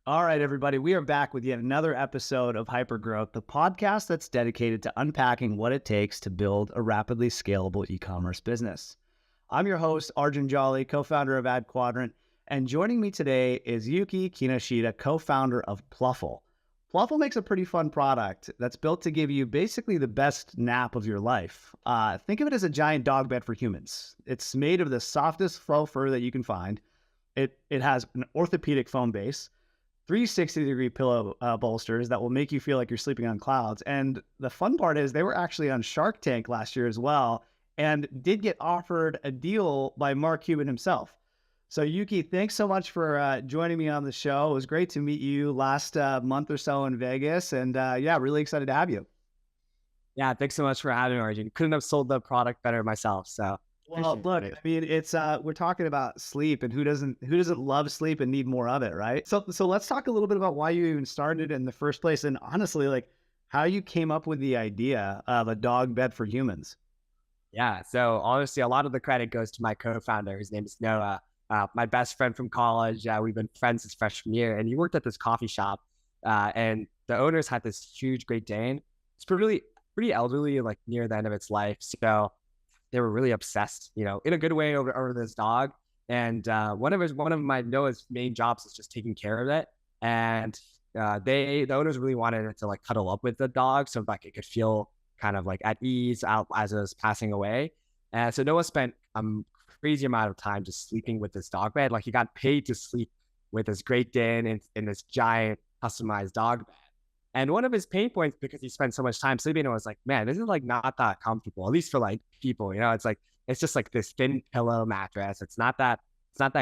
All right, everybody, we are back with yet another episode of Hypergrowth, the podcast that's dedicated to unpacking what it takes to build a rapidly scalable e-commerce business. I'm your host, Arjun Jolly, co-founder of Ad Quadrant, and joining me today is Yuki Kinoshita, co-founder of Plufl. Plufl makes a pretty fun product that's built to give you basically the best nap of your life. Think of it as a giant dog bed for humans. It's made of the softest faux fur that you can find. It has an orthopedic foam base, 360-degree pillow bolsters that will make you feel like you're sleeping on clouds. And the fun part is they were actually on Shark Tank last year as well and did get offered a deal by Mark Cuban himself. So Yuki, thanks so much for joining me on the show. It was great to meet you last month or so in Vegas. And yeah, really excited to have you. Yeah, thanks so much for having me, Arjun. Couldn't have sold the product better myself. So Well, appreciate look, I it. mean, it's we're talking about sleep, and who doesn't love sleep and need more of it, right? So let's talk a little bit about why you even started in the first place, and honestly, like how you came up with the idea of a dog bed for humans. Yeah. So honestly, a lot of the credit goes to my co-founder. His name is Noah, my best friend from college. We've been friends since freshman year, and he worked at this coffee shop. And the owners had this huge Great Dane. It's pretty elderly, like near the end of its life. So they were really obsessed, in a good way over this dog. And one of my Noah's main jobs is just taking care of it. And the owners really wanted it to like cuddle up with the dog, so like it could feel kind of like at ease out as it was passing away. And so Noah spent a crazy amount of time just sleeping with this dog bed. Like he got paid to sleep with this Great Dane in this giant customized dog bed. And one of his pain points, because he spent so much time sleeping, was like, man, this is like not that comfortable, at least for like people, it's like, it's just like this thin pillow mattress. It's not that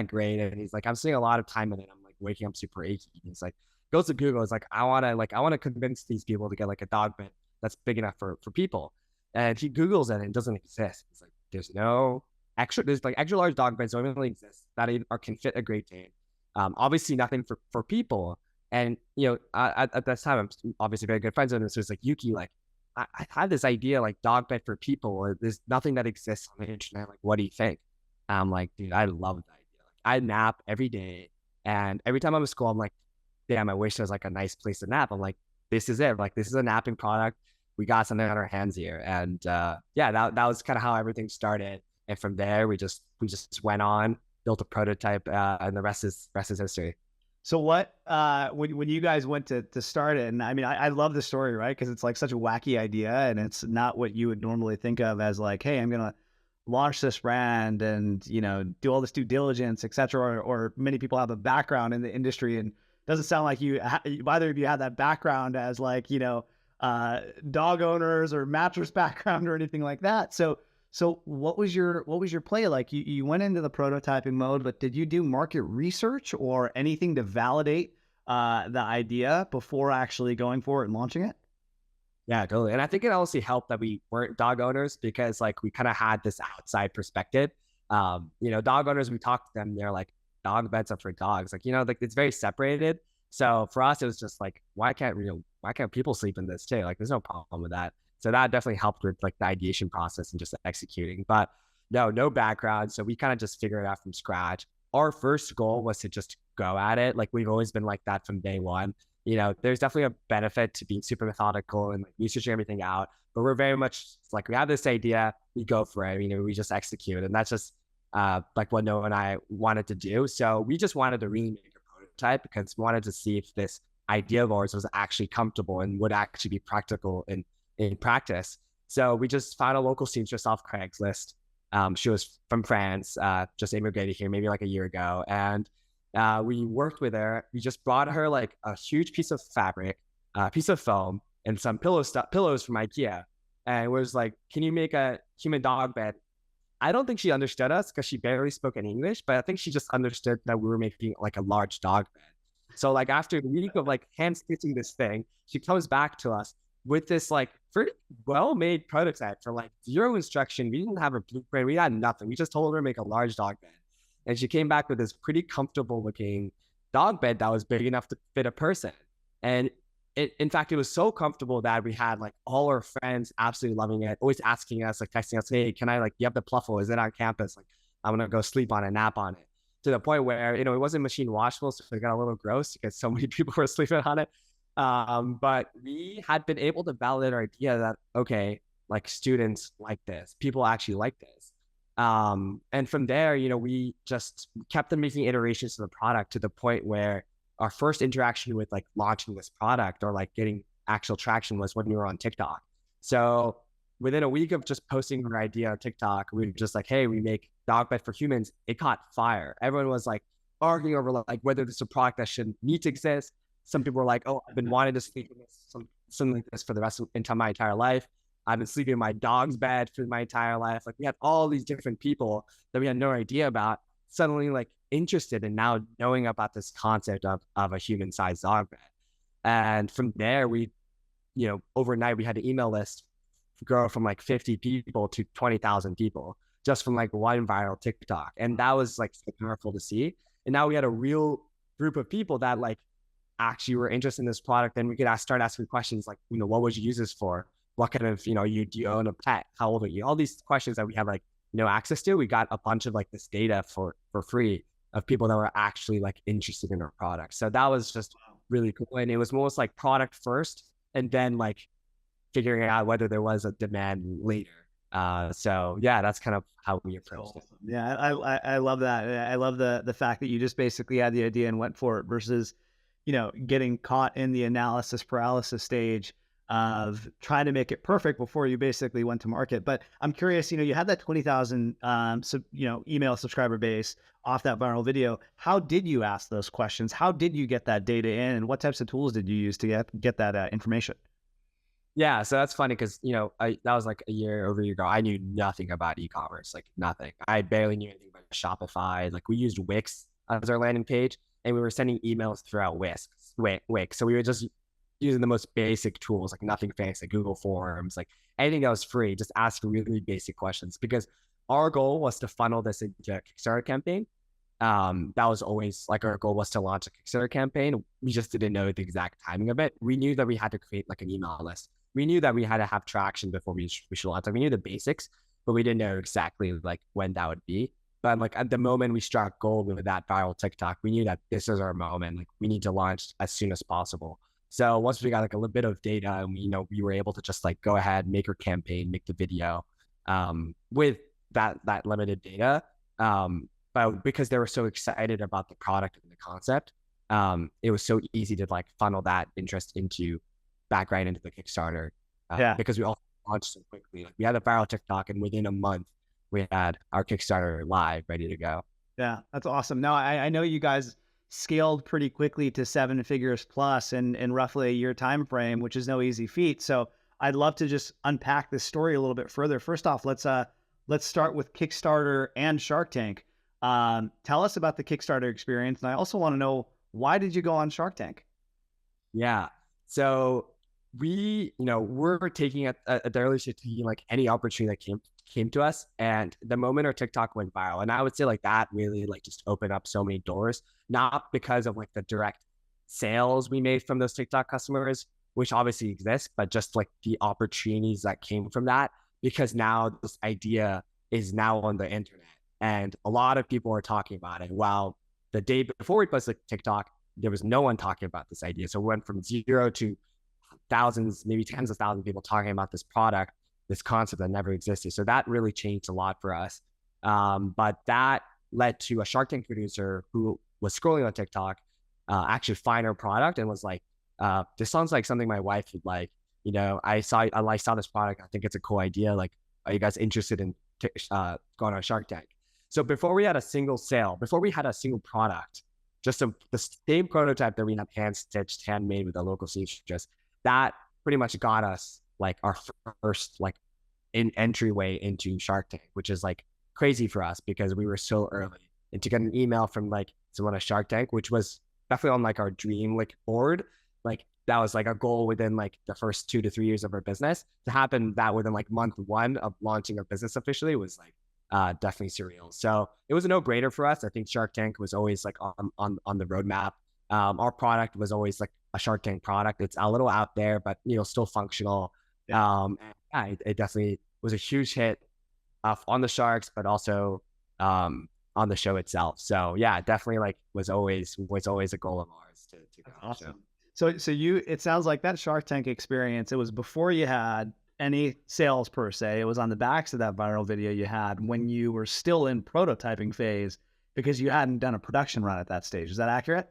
great. And he's like, I'm spending a lot of time in it. I'm like waking up super achy. And he's like, goes to Google. It's like, I want to convince these people to get like a dog bed that's big enough for people. And he Googles it and it doesn't exist. It's like, there's like extra large dog beds don't really exist that can fit a Great Dane. Obviously nothing for people. And, at this time, I'm obviously very good friends with him. So it's like, Yuki, like, I had this idea, like, dog bed for people, or there's nothing that exists on the internet. Like, what do you think? And I'm like, dude, I love that idea. Like, I nap every day. And every time I'm at school, I'm like, damn, I wish there was like a nice place to nap. I'm like, this is it. Like, this is a napping product. We got something on our hands here. And yeah, that was kind of how everything started. And from there, we just went on, built a prototype, and the rest is history. So what when you guys went to start it, and I mean, I love the story, right? Because it's like such a wacky idea, and it's not what you would normally think of as like, hey, I'm gonna launch this brand and do all this due diligence, etc. Or many people have a background in the industry, and it doesn't sound like either of you had that background as like dog owners or mattress background or anything like that. So what was your play like? You went into the prototyping mode, but did you do market research or anything to validate the idea before actually going for it and launching it? Yeah, totally. And I think it also helped that we weren't dog owners, because like we kind of had this outside perspective. Dog owners, we talked to them, they're like, dog beds are for dogs. Like, like it's very separated. So for us, it was just like, why can't people sleep in this too? Like, there's no problem with that. So that definitely helped with like the ideation process and just executing. But no background. So we kind of just figured it out from scratch. Our first goal was to just go at it. Like, we've always been like that from day one. There's definitely a benefit to being super methodical and like researching everything out. But we're very much like, we have this idea, we go for it. We just execute. And that's just like what Noah and I wanted to do. So we just wanted to really make a prototype, because we wanted to see if this idea of ours was actually comfortable and would actually be practical in practice. So we just found a local seamstress off Craigslist. She was from France, just immigrated here maybe like a year ago. And we worked with her. We just brought her like a huge piece of fabric, a piece of foam, and some pillows from IKEA. And it was like, can you make a human dog bed? I don't think she understood us because she barely spoke any English, but I think she just understood that we were making like a large dog bed. So like after a week of like hand stitching this thing, she comes back to us with this like pretty well-made prototype for like zero instruction. We didn't have a blueprint. We had nothing. We just told her to make a large dog bed. And she came back with this pretty comfortable looking dog bed that was big enough to fit a person. And in fact, it was so comfortable that we had like all our friends absolutely loving it, always asking us, like texting us, hey, can I, like, you have the Plufl, is it on campus? Like, I'm going to go sleep on it, nap on it. to the point where, it wasn't machine washable. So it got a little gross because so many people were sleeping on it. But we had been able to validate our idea that, okay, like students like this, people actually like this. And from there, we just kept on making iterations of the product to the point where our first interaction with like launching this product or like getting actual traction was when we were on TikTok. So within a week of just posting our idea on TikTok, we were just like, hey, we make dog bed for humans. It caught fire. Everyone was like arguing over like whether this is a product that should need to exist. Some people were like, oh, I've been wanting to sleep in this, something like this for the rest of my entire life. I've been sleeping in my dog's bed for my entire life. Like we had all these different people that we had no idea about suddenly like interested in now knowing about this concept of a human-sized dog bed. And from there, overnight we had an email list grow from like 50 people to 20,000 people just from like one viral TikTok. And that was like so powerful to see. And now we had a real group of people that like actually were interested in this product. And we could start asking questions like, what would you use this for? What kind of, do you own a pet? How old are you? All these questions that we have like no access to. We got a bunch of like this data for free of people that were actually like interested in our product. So that was just really cool. And it was most like product first and then like figuring out whether there was a demand later. So yeah, that's kind of how we approached it. Yeah, I love that. I love the fact that you just basically had the idea and went for it versus, getting caught in the analysis paralysis stage of trying to make it perfect before you basically went to market. But I'm curious, you had that 20,000 email subscriber base off that viral video. How did you ask those questions? How did you get that data in, and what types of tools did you use to get that information? Yeah, so that's funny because that was like over a year ago. I knew nothing about e-commerce, like nothing. I barely knew anything about Shopify. Like we used Wix as our landing page, and we were sending emails throughout Wix. So we were just using the most basic tools, like nothing fancy, like Google Forms, like anything that was free. Just ask really basic questions because our goal was to funnel this into a Kickstarter campaign. That was always like our goal was to launch a Kickstarter campaign. We just didn't know the exact timing of it. We knew that we had to create like an email list. We knew that we had to have traction before we should launch. Like we knew the basics, but we didn't know exactly like when that would be. But like at the moment we struck gold with that viral TikTok, we knew that this is our moment. Like we need to launch as soon as possible. So once we got like a little bit of data and we were able to just like go ahead, make our campaign, make the video, with that limited data. But because they were so excited about the product and the concept, it was so easy to like funnel that interest back right into the Kickstarter. Because we all launched so quickly. Like we had a viral TikTok, and within a month, we had our Kickstarter live, ready to go. Yeah, that's awesome. Now, I know you guys scaled pretty quickly to 7 figures plus in roughly a year time frame, which is no easy feat. So I'd love to just unpack this story a little bit further. First off, let's start with Kickstarter and Shark Tank. Tell us about the Kickstarter experience, and I also want to know, why did you go on Shark Tank? Yeah, so we're taking at the early stage, taking like any opportunity that came to us. And the moment our TikTok went viral, and I would say like that really like just opened up so many doors, not because of like the direct sales we made from those TikTok customers, which obviously exist, but just like the opportunities that came from that, because now this idea is now on the internet and a lot of people are talking about it. While the day before we posted TikTok, there was no one talking about this idea. So we went from 0 to thousands, maybe tens of thousands of people talking about this product, this concept that never existed. So that really changed a lot for us. But that led to a Shark Tank producer who was scrolling on TikTok, actually find our product and was like, this sounds like something my wife would like. I saw this product. I think it's a cool idea. Like, are you guys interested in going on Shark Tank? So before we had a single sale, before we had a single product, just the same prototype that we had hand-stitched, handmade with a local seamstress, that pretty much got us like our first like entryway into Shark Tank, which is like crazy for us because we were so early. And to get an email from like someone at Shark Tank, which was definitely on like our dream like board, like that was like a goal within like the first 2 to 3 years of our business, to happen that within like month 1 of launching our business officially was like definitely surreal. So it was a no-brainer for us. I think Shark Tank was always like on the roadmap. Our product was always like a Shark Tank product. It's a little out there, but still functional. Yeah. It definitely was a huge hit on the Sharks, but also on the show itself. So yeah, definitely like was always a goal of ours to go That's on the show. awesome. So it sounds like that Shark Tank experience, it was before you had any sales per se. It was on the backs of that viral video you had when you were still in prototyping phase because you hadn't done a production run at that stage. Is that accurate?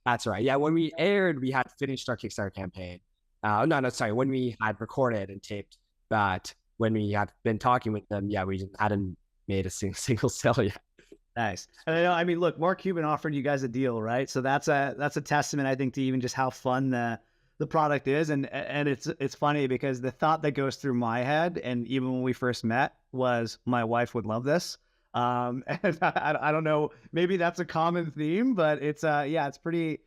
That's right. Yeah, when we aired, we had finished our Kickstarter campaign. No, sorry. When we had recorded and taped that, when we had been talking with them, yeah, we just hadn't made a single sale yet. Nice. And I mean, look, Mark Cuban offered you guys a deal, right? So that's a testament, I think, to even just how fun the product is. And it's funny because the thought that goes through my head, and even when we first met, was my wife would love this. And I don't know, maybe that's a common theme, but it's yeah, it's pretty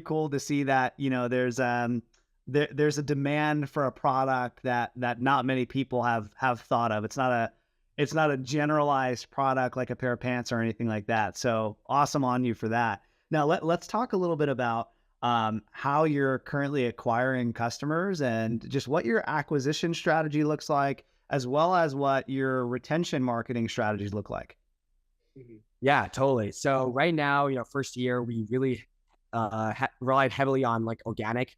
cool to see that, you know, there's a demand for a product that not many people have thought of. It's not a generalized product like a pair of pants or anything like that. So awesome on you for that. Now let's talk a little bit about how you're currently acquiring customers and just what your acquisition strategy looks like, as well as what your retention marketing strategies look like. Yeah, totally. So right now, you know, first year, we really relied heavily on like organic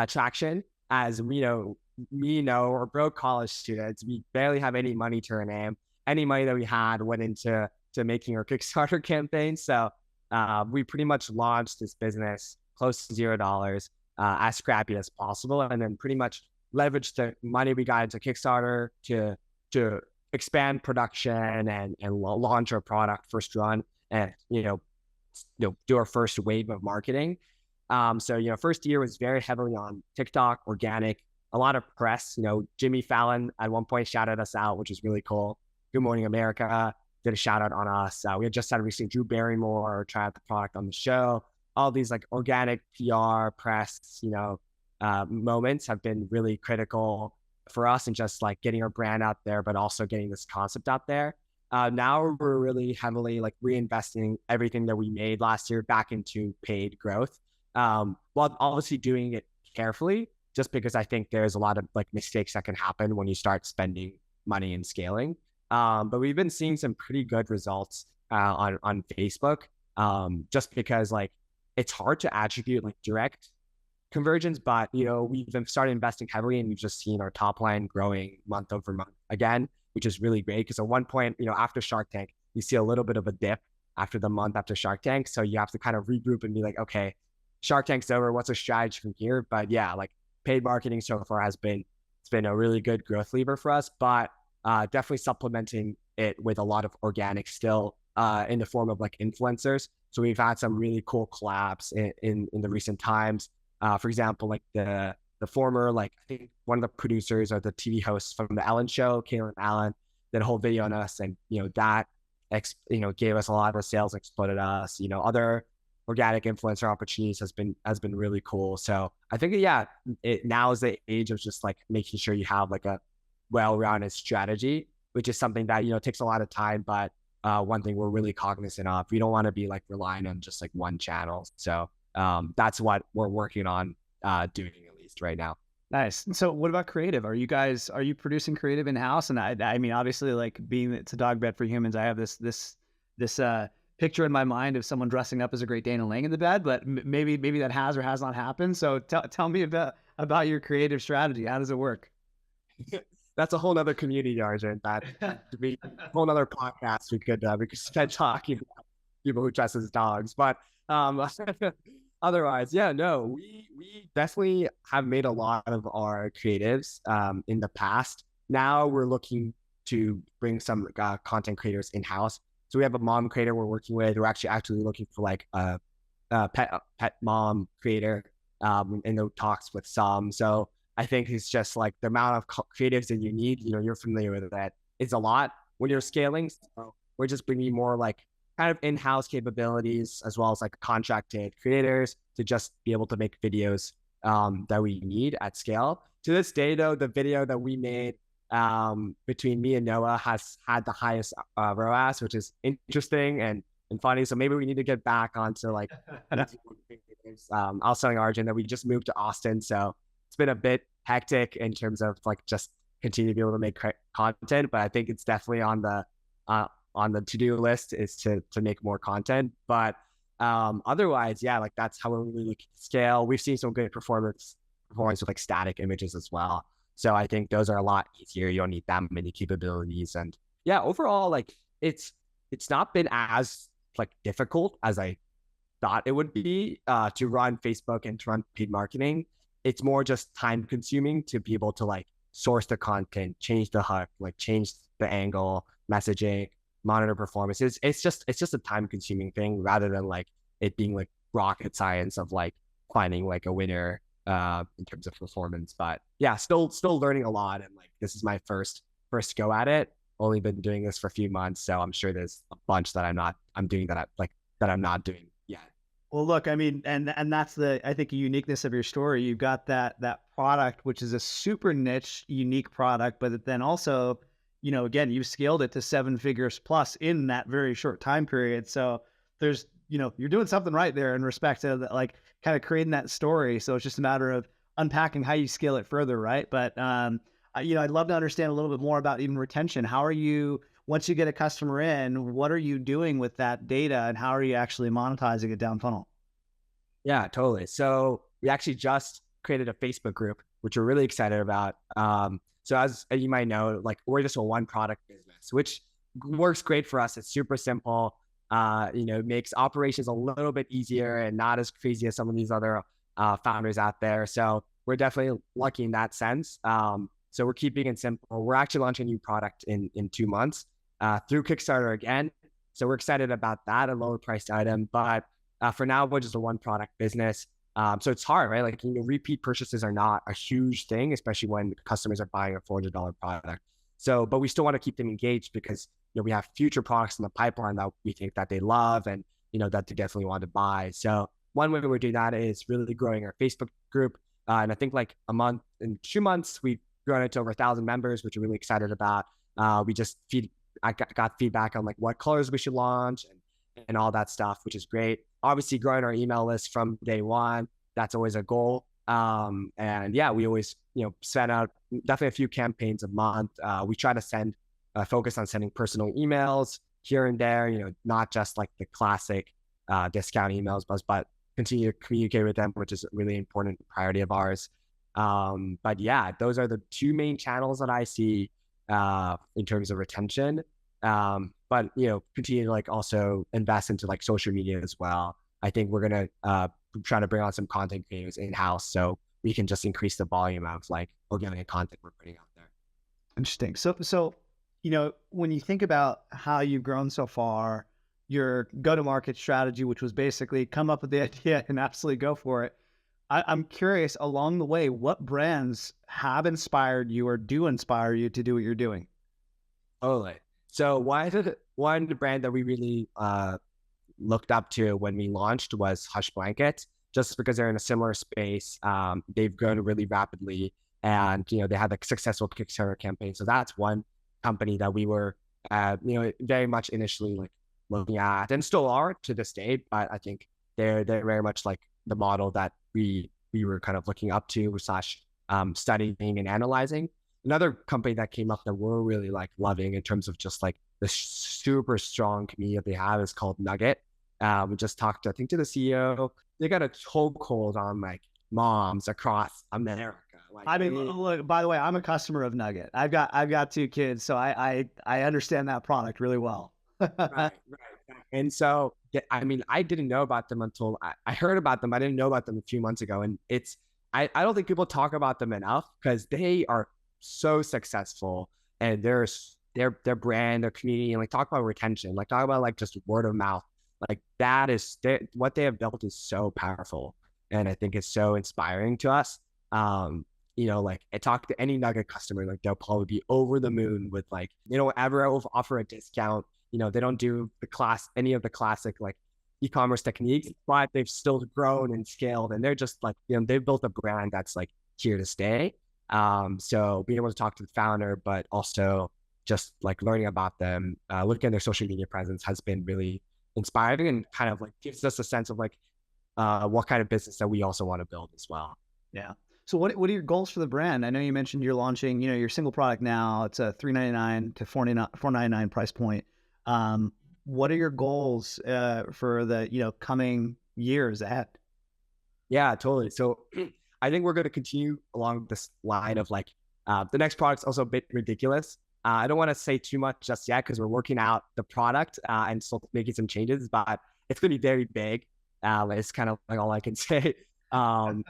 traction. As we know, we're broke college students. We barely have any money to our name. Any money that we had went into making our Kickstarter campaign. So we pretty much launched this business close to $0, as scrappy as possible, and then pretty much leveraged the money we got into Kickstarter to expand production and launch our product first run, and do our first wave of marketing. So, you know, first year was very heavily on TikTok, organic, a lot of press. You know, Jimmy Fallon at one point shouted us out, which was really cool. Good Morning America did a shout out on us. We had just had recently Drew Barrymore try out the product on the show. All these like organic PR, press, moments have been really critical for us and just like getting our brand out there, but also getting this concept out there. Now we're really heavily like reinvesting everything that we made last year back into paid growth. While obviously doing it carefully, just because I think there's a lot of like mistakes that can happen when you start spending money and scaling. But we've been seeing some pretty good results on Facebook, just because like it's hard to attribute like direct conversions, but we've been started investing heavily, and we've just seen our top line growing month over month again, which is really great. Because at one point, after Shark Tank, you see a little bit of a dip after the month after Shark Tank, so you have to kind of regroup and be like, okay, Shark Tank's over. What's our strategy from here? But yeah, like paid marketing so far it's been a really good growth lever for us, but definitely supplementing it with a lot of organic still in the form of like influencers. So we've had some really cool collabs in the recent times. For example, like the former, like I think one of the producers or the TV hosts from the Ellen Show, Kaylin Allen, did a whole video on us, and that gave us a lot of our sales, exploded us. Other organic influencer opportunities has been really cool. So I think now is the age of just like making sure you have like a well-rounded strategy, which is something that takes a lot of time, but one thing we're really cognizant of, we don't want to be like relying on just like one channel. So that's what we're working on doing at least right now. Nice. So what about creative? Are you producing creative in-house? And I mean, obviously, like being it's a dog bed for humans, I have this picture in my mind of someone dressing up as a Great Dane and laying in the bed, but maybe that has or has not happened. So tell me about your creative strategy. How does it work? That's a whole nother community, Arjun. That to be a whole nother podcast we could spend talking about people who dress as dogs. But otherwise, yeah, no, we definitely have made a lot of our creatives in the past. Now we're looking to bring some content creators in-house. So we have a mom creator we're working with. We're actually looking for like a pet mom creator in the talks with some. So I think it's just like the amount of creatives that you need, you're familiar with that. It's a lot when you're scaling. So we're just bringing more like kind of in-house capabilities as well as like contracted creators to just be able to make videos that we need at scale. To this day, though, the video that we made between me and Noah has had the highest ROAS, which is interesting and funny. So maybe we need to get back onto like, I was telling Arjun that we just moved to Austin. So it's been a bit hectic in terms of like just continue to be able to make content, but I think it's definitely on on the to-do list is to make more content. But otherwise, yeah, like that's how we're really looking to scale. We've seen some good performance with like static images as well. So I think those are a lot easier. You don't need that many capabilities. And yeah, overall, like it's not been as like difficult as I thought it would be to run Facebook and to run paid marketing. It's more just time consuming to be able to like source the content, change the hook, like change the angle, messaging, monitor performance. It's just a time consuming thing rather than like it being like rocket science of like finding like a winner in terms of performance. But yeah, still learning a lot. And like, this is my first go at it. Only been doing this for a few months. So I'm sure there's a bunch that I'm doing that I'm not doing yet. Well, look, I mean, and that's I think, a uniqueness of your story. You've got that product, which is a super niche, unique product, but then also, again, you've scaled it to 7 figures plus in that very short time period. So there's, you're doing something right there in respect to like kind of creating that story. So it's just a matter of unpacking how you scale it further, right? But I'd love to understand a little bit more about even retention. How are you, once you get a customer in, what are you doing with that data and how are you actually monetizing it down funnel? Yeah, totally. So we actually just created a Facebook group, which we're really excited about. So as you might know, like we're just a one product business, which works great for us. It's super simple. Makes operations a little bit easier and not as crazy as some of these other founders out there. So we're definitely lucky in that sense. So we're keeping it simple. We're actually launching a new product in 2 months through Kickstarter again. So we're excited about that, a lower priced item. But for now, we're just a one product business. So it's hard, right? Like, repeat purchases are not a huge thing, especially when customers are buying a $400 product. So, but we still want to keep them engaged because, we have future products in the pipeline that we think that they love and, that they definitely want to buy. So one way we're doing that is really growing our Facebook group. And I think like in 2 months, we've grown it to over 1,000 members, which we're really excited about. I got feedback on like what colors we should launch and all that stuff, which is great. Obviously growing our email list from day one, that's always a goal. And yeah, we always, send out definitely a few campaigns a month. We try to focus on sending personal emails here and there, not just like the classic discount emails, but continue to communicate with them, which is a really important priority of ours. But yeah, those are the 2 main channels that I see in terms of retention. But continue to like also invest into like social media as well. I think we're gonna try to bring on some content creators in-house so we can just increase the volume of like organic content we're putting out there. Interesting. So when you think about how you've grown so far, your go-to-market strategy, which was basically come up with the idea and absolutely go for it. I'm curious, along the way, what brands have inspired you or do inspire you to do what you're doing? Totally. So one brand that we really looked up to when we launched was Hush Blanket, just because they're in a similar space. They've grown really rapidly and, they had a successful Kickstarter campaign. So that's one company that we were, very much initially like looking at and still are to this day. But I think they're very much like the model that we were kind of looking up to / studying and analyzing. Another company that came up that we're really like loving in terms of just like the super strong community that they have is called Nugget. We just talked, I think, to the CEO. They got a chokehold on like moms across America. Like, I mean, look, by the way, I'm a customer of Nugget. I've got 2 kids, so I understand that product really well. right. And so, I mean, I didn't know about them until I heard about them. I didn't know about them a few months ago. And I don't think people talk about them enough because they are so successful and their brand, their community, and like talk about retention, like talk about like just word of mouth. Like that is what they have built is so powerful. And I think it's so inspiring to us. Like I talk to any Nugget customer, like they'll probably be over the moon with like, ever offer a discount. They don't do any of the classic like e-commerce techniques, but they've still grown and scaled. And they're just like, they've built a brand that's like here to stay. So being able to talk to the founder, but also just like learning about them, looking at their social media presence has been really inspiring and kind of like gives us a sense of like what kind of business that we also want to build as well. Yeah. So what are your goals for the brand? I know you mentioned you're launching, your single product now. It's a $399 to $499 price point. What are your goals for the coming years ahead? Yeah, totally. So I think we're going to continue along this line of like the next product's also a bit ridiculous. I don't want to say too much just yet because we're working out the product and still making some changes, but it's going to be very big. It's kind of like all I can say. Um,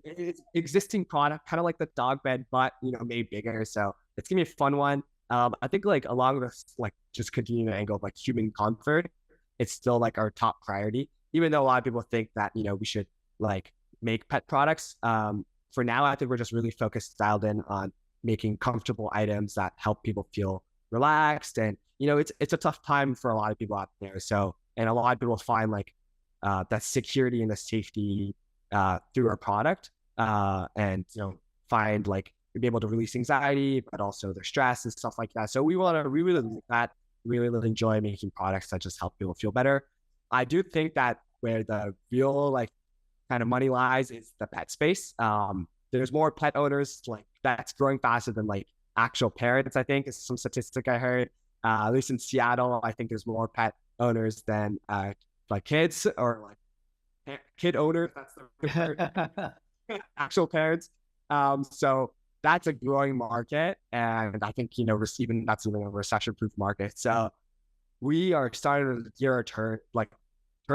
it's existing product, kind of like the dog bed, but made bigger. So it's gonna be a fun one. I think like along this, like just continuing the angle of like human comfort, it's still like our top priority. Even though a lot of people think that we should like make pet products. For now, I think we're just really focused, dialed in on making comfortable items that help people feel relaxed. And it's a tough time for a lot of people out there. So, and a lot of people find like that security and the safety through our product, and find like be able to release anxiety, but also their stress and stuff like that. So we really like that. Really enjoy making products that just help people feel better. I do think that where the real like kind of money lies is the pet space. There's more pet owners like that's growing faster than like actual parents. I think is some statistic I heard. At least in Seattle, I think there's more pet owners than like kids or like kid owners. That's the actual parents. So that's a growing market, and I think even that's even a recession-proof market. So we are starting to turn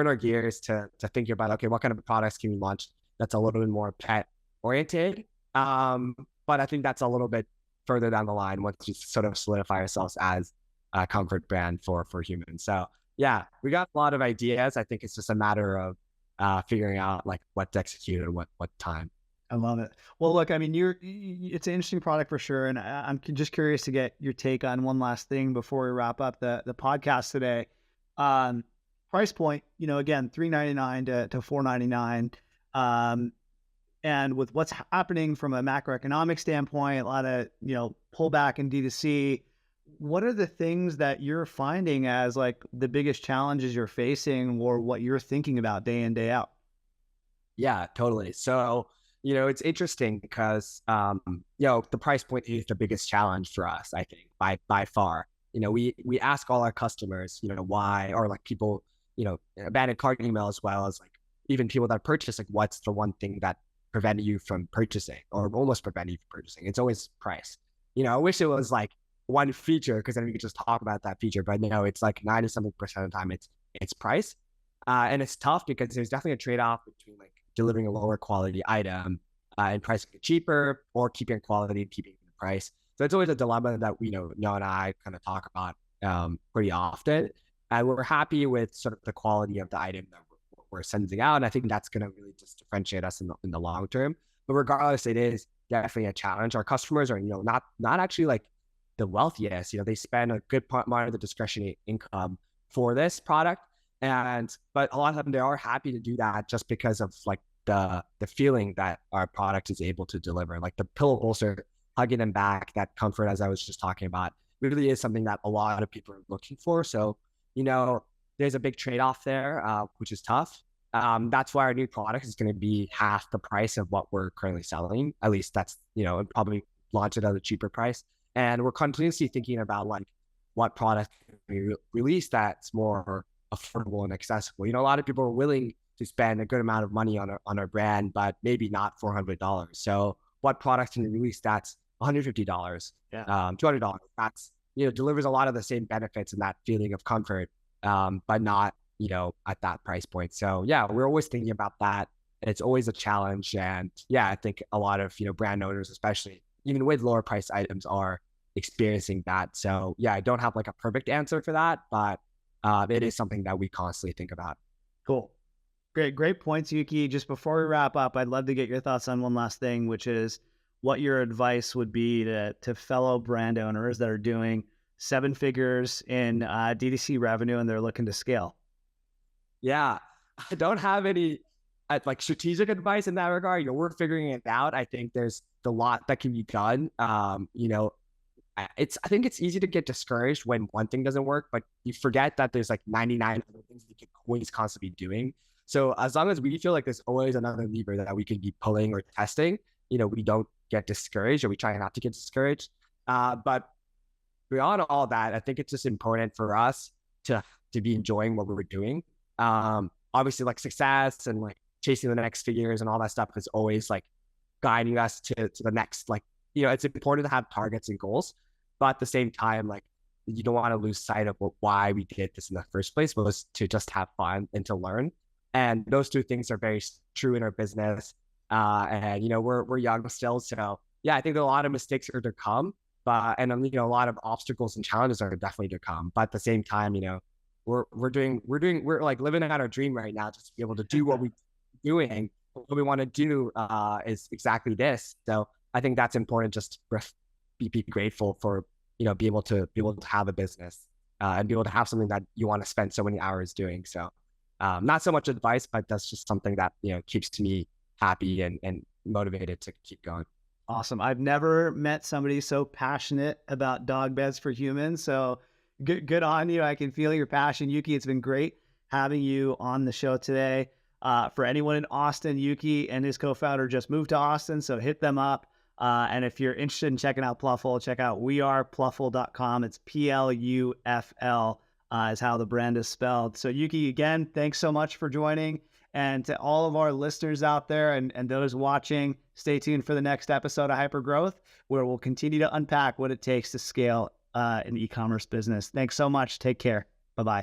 our gears to thinking about, okay, what kind of products can we launch that's a little bit more pet oriented. But I think that's a little bit further down the line once we sort of solidify ourselves as a comfort brand for humans. So yeah, we got a lot of ideas. I think it's just a matter of figuring out like what to execute and what time. I love it. Well, look, I mean, it's an interesting product for sure. And I'm just curious to get your take on one last thing before we wrap up the podcast today. Price point, again, $3.99 to $4.99. And with what's happening from a macroeconomic standpoint, a lot of, pullback in D2C, what are the things that you're finding as like the biggest challenges you're facing or what you're thinking about day in, day out? Yeah, totally. So, it's interesting because, the price point is the biggest challenge for us, I think, by far. We ask all our customers, why, or like people, abandoned cart email as well as like even people that purchase, like what's the one thing that prevented you from purchasing or almost prevented you from purchasing? It's always price. I wish it was like one feature because then we could just talk about that feature, but it's like 90-something% of the time it's price. And it's tough because there's definitely a trade-off between like delivering a lower quality item and pricing it cheaper or keeping quality and keeping the price. So it's always a dilemma that Noah and I kind of talk about pretty often. And we're happy with sort of the quality of the item that we're sending out. And I think that's going to really just differentiate us in the long term. But regardless, it is definitely a challenge. Our customers are, not actually like the wealthiest. They spend a good part of the discretionary income for this product. But a lot of them, they are happy to do that just because of like the feeling that our product is able to deliver. Like the pillow bolster, hugging them back, that comfort, as I was just talking about, really is something that a lot of people are looking for. So, there's a big trade-off there, which is tough. That's why our new product is going to be half the price of what we're currently selling. At least that's, and probably launch it at a cheaper price. And we're continuously thinking about like what product we release that's more affordable and accessible. A lot of people are willing to spend a good amount of money on our brand, but maybe not $400. So what products can we release that's $150, $200? That's, delivers a lot of the same benefits and that feeling of comfort, but not, at that price point. So yeah, we're always thinking about that. It's always a challenge. And yeah, I think a lot of, brand owners, especially even with lower price items, are experiencing that. So yeah, I don't have like a perfect answer for that, but it is something that we constantly think about. Cool. Great points, Yuki. Just before we wrap up, I'd love to get your thoughts on one last thing, which is what your advice would be to fellow brand owners that are doing 7 figures in D2C revenue and they're looking to scale. Yeah, I don't have any like strategic advice in that regard. We're figuring it out. I think there's a lot that can be done. I think it's easy to get discouraged when one thing doesn't work, but you forget that there's like 99 other things you can always constantly be doing. So as long as we feel like there's always another lever that we can be pulling or testing, we don't get discouraged, or we try not to get discouraged. But beyond all that, I think it's just important for us to be enjoying what we were doing. Obviously, like success and like chasing the next figures and all that stuff is always like guiding us to the next, like, it's important to have targets and goals, but at the same time, like, you don't want to lose sight of why we did this in the first place, was to just have fun and to learn. And those two things are very true in our business. And we're young still, so yeah, I think a lot of mistakes are to come, but and a lot of obstacles and challenges are definitely to come. But at the same time, we're like living out our dream right now, just to be able to do what we're doing. What we want to do is exactly this. So I think that's important. Just be grateful for be able to have a business and be able to have something that you want to spend so many hours doing. So not so much advice, but that's just something that keeps me happy and motivated to keep going. Awesome. I've never met somebody so passionate about dog beds for humans. So good on you. I can feel your passion, Yuki. It's been great having you on the show today. For anyone in Austin, Yuki and his co-founder just moved to Austin, so hit them up. And if you're interested in checking out Plufl, check out weareplufl.com. It's Plufl is how the brand is spelled. So Yuki, again, thanks so much for joining. And to all of our listeners out there and those watching, stay tuned for the next episode of Hypergrowth, where we'll continue to unpack what it takes to scale an e-commerce business. Thanks so much. Take care. Bye-bye.